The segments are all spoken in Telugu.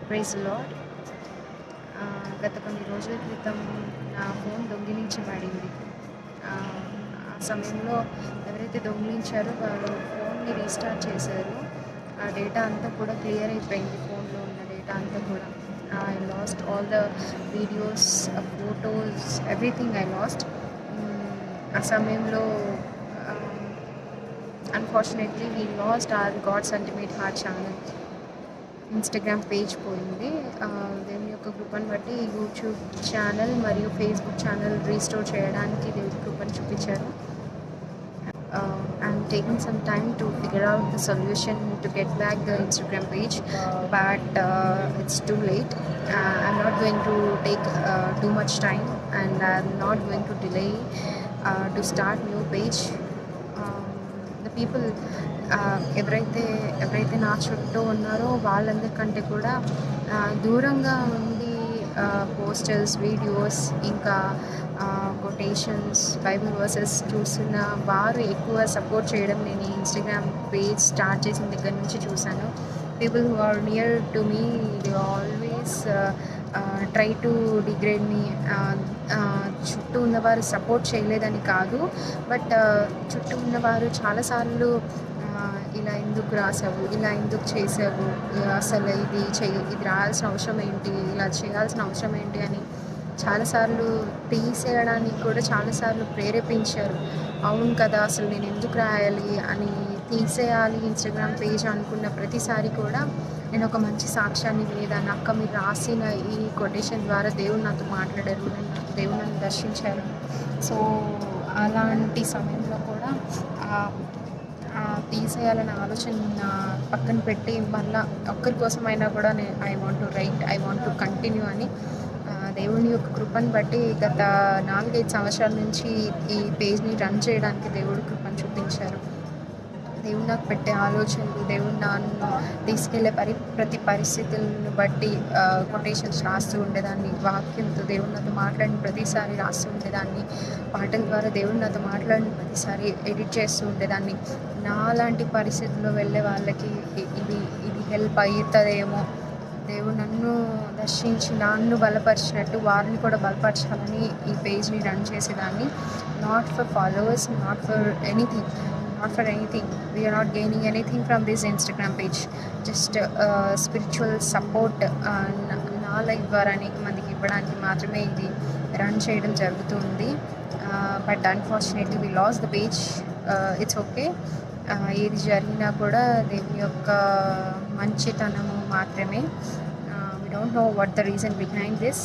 Praise lord. గత కొన్ని రోజుల క్రితం నా ఫోన్ దొంగిలించబడింది. ఆ సమయంలో ఎవరైతే దొంగిలించారో వాళ్ళు ఫోన్ని రీస్టార్ట్ చేశారు. ఆ డేటా అంతా కూడా క్లియర్ అయిపోయింది. ఫోన్లో ఉన్న డేటా అంతా కూడా. I lost all the videos, photos, everything I lost. ఆ సమయంలో unfortunately we lost our God's ultimate heart channel. Instagram page పోయింది. దేవుని యొక్క కృపను బట్టి యూట్యూబ్ ఛానల్ మరియు ఫేస్బుక్ ఛానల్ రీస్టోర్ చేయడానికి దేవుని కృపను చూపించారు. I'm taking some time to figure out the solution to get back the Instagram page, but it's too late. I'm not going to take too much time, and I'm not going to delay to start new page. The people ఎవరైతే నా చుట్టూ ఉన్నారో వాళ్ళందరికంటే కూడా దూరంగా ఉండి పోస్టర్స్, వీడియోస్, ఇంకా కొటేషన్స్, బైబిల్ వర్సెస్ చూస్తున్న వారు ఎక్కువ సపోర్ట్ చేయడం నేను ఈ ఇన్స్టాగ్రామ్ పేజ్ స్టార్ట్ చేసిన దగ్గర నుంచి చూశాను. People who are near to me, they always try to degrade me. చుట్టూ ఉన్నవారు సపోర్ట్ చేయలేదని కాదు, బట్ చుట్టూ ఉన్నవారు చాలాసార్లు ఇలా ఎందుకు రాసావు, ఇలా ఎందుకు చేసావు, అసలు ఇది రాయాల్సిన అవసరం ఏంటి, ఇలా చేయాల్సిన అవసరం ఏంటి అని చాలాసార్లు తీసేయడానికి కూడా చాలాసార్లు ప్రేరేపించారు. అవును కదా, అసలు నేను ఎందుకు రాయాలి అని, తీసేయాలి ఇన్స్టాగ్రామ్ పేజ్ అనుకున్న ప్రతిసారి కూడా నేను ఒక మంచి సాక్ష్యాన్ని వినేదాన్ని. అక్క, మీరు రాసిన ఈ కొటేషన్ ద్వారా దేవుడు నాతో మాట్లాడారు, దేవుడు నన్ను దర్శించారు. సో అలాంటి సమయంలో కూడా తీసేయాలనే ఆలోచన పక్కన పెట్టి మళ్ళీ ఒక్కరి కోసమైనా కూడా I want to right, I want to continue అని దేవుని యొక్క కృపను బట్టి గత 4-5 సంవత్సరాల నుంచి ఈ పేజ్ని రన్ చేయడానికి దేవుడు కృపను చూపించారు. దేవుడు నాకు పెట్టే ఆలోచనలు, దేవుడు నన్ను తీసుకెళ్లే ప్రతి పరిస్థితులను బట్టి కొటేషన్స్ రాస్తూ ఉండేదాన్ని. వాక్యంతో దేవుడు నాతో మాట్లాడిన ప్రతిసారి రాస్తూ ఉండేదాన్ని. పాటల ద్వారా దేవుడు నాతో మాట్లాడిన ప్రతిసారి ఎడిట్ చేస్తూ ఉండేదాన్ని. నాలాంటి పరిస్థితుల్లో వెళ్ళే వాళ్ళకి ఇది హెల్ప్ అవుతుందేమో, దేవుడు నన్ను దర్శించి నన్ను బలపరిచినట్టు వారిని కూడా బలపరచాలని ఈ పేజ్ని రన్ చేసేదాన్ని. Not for followers, not for anything. We are not gaining anything from this Instagram page. Just spiritual support నా లైఫ్ ద్వారా అనేక మందికి ఇవ్వడానికి మాత్రమే ఇది రన్ చేయడం జరుగుతుంది. But unfortunately we lost the page. It's okay. ఏది జరిగినా కూడా దేవుని యొక్క మంచితనము మాత్రమే. We don't know what the reason behind this.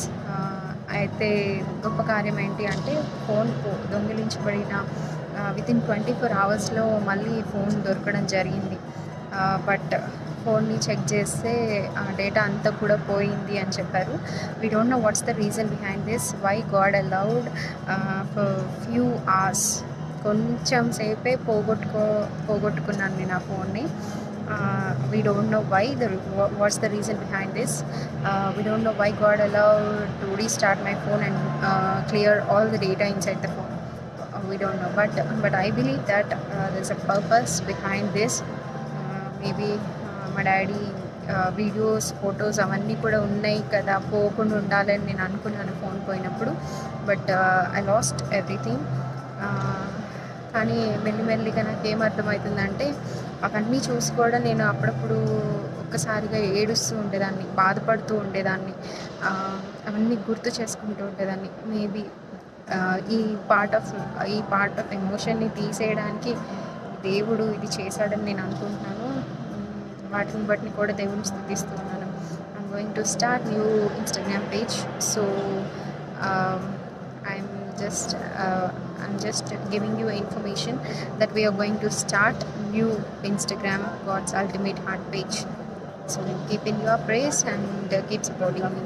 అయితే గొప్ప కార్యం ఏంటి అంటే ఫోన్ దొంగిలించబడిన వితిన్ 24 అవర్స్లో మళ్ళీ ఫోన్ దొరకడం జరిగింది. బట్ ఫోన్ని చెక్ చేస్తే ఆ డేటా అంతా కూడా పోయింది అని చెప్పారు. We don't know what's the reason behind this, why God allowed for few hours. కొంచెం సేపే పోగొట్టుకున్నాను నేను ఆ ఫోన్ని. We don't know what's the reason behind this. We don't know why God allowed to restart my phone and clear all the data inside the phone. We don't know, but I believe that there's a purpose behind this. Maybe మా డాడీ వీడియోస్, ఫొటోస్ అవన్నీ కూడా ఉన్నాయి కదా, పోకుండా ఉండాలని నేను అనుకున్నాను ఫోన్ పోయినప్పుడు. But I lost everything. కానీ మెల్లిమెల్లిగా నాకు ఏమర్థమవుతుందంటే అవన్నీ చూసి కూడా నేను అప్పుడప్పుడు ఒక్కసారిగా ఏడుస్తూ ఉండేదాన్ని, బాధపడుతూ ఉండేదాన్ని, అవన్నీ గుర్తు చేసుకుంటూ ఉండేదాన్ని. మేబీ ఈ పార్ట్ ఆఫ్ ఎమోషన్ని తీసేయడానికి దేవుడు ఇది చేశాడని నేను అనుకుంటున్నాను. వాటిని బట్టి కూడా దేవుని స్తుతిస్తున్నాను. I'm going to start new Instagram page. So I'm just giving you information that we are going to start new Instagram God's Ultimate Heart page. So keep in your praise and keep supporting me.